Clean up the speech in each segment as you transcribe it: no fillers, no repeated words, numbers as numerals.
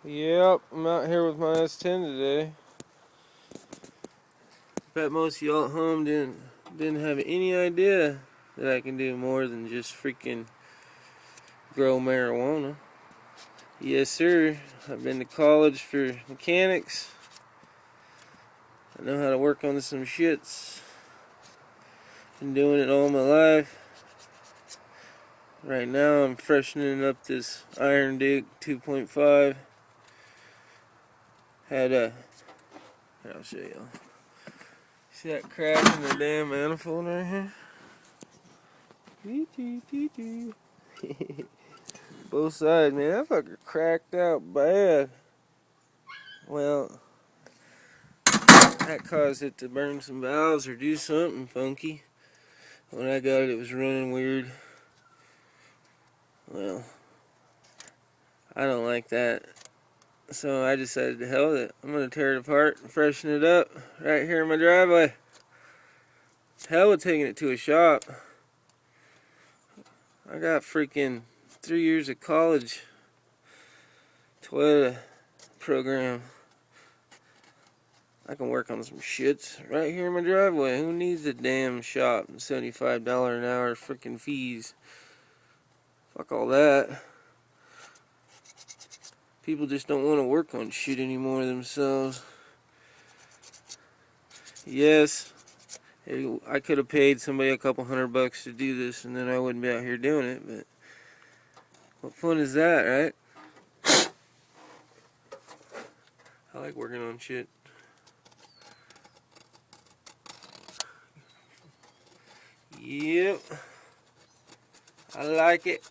Yep, I'm out here with my S10 today. Bet most of y'all at home didn't have any idea that I can do more than just freaking grow marijuana. Yes, sir. I've been to college for mechanics. I know how to work on some shits. Been doing it all my life. Right now I'm freshening up this Iron Dig 2.5. Had a... Here, I'll show y'all. See that crack in the damn manifold right here? Both sides, man. That fucker cracked out bad. Well, that caused it to burn some valves or do something funky. When I got it, it was running weird. Well, I don't like that. So I decided to hell with it. I'm going to tear it apart and freshen it up right here in my driveway. Hell with taking it to a shop. I got freaking 3 years of college Toyota program. I can work on some shits right here in my driveway. Who needs a damn shop and $75 an hour freaking fees? Fuck all that. People just don't want to work on shit anymore themselves. Yes, I could have paid somebody a couple $100 to do this and then I wouldn't be out here doing it, but what fun is that, right? I like working on shit. Yep. I like it.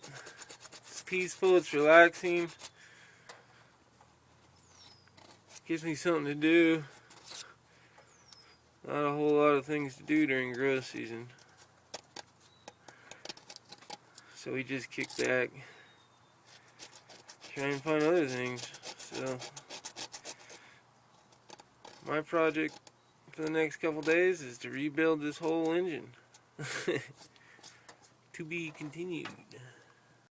It's peaceful, it's relaxing. Gives me something to do. Not a whole lot of things to do during growth season. So we just kick back, try and find other things. So my project for the next couple days is to rebuild this whole engine. To be continued.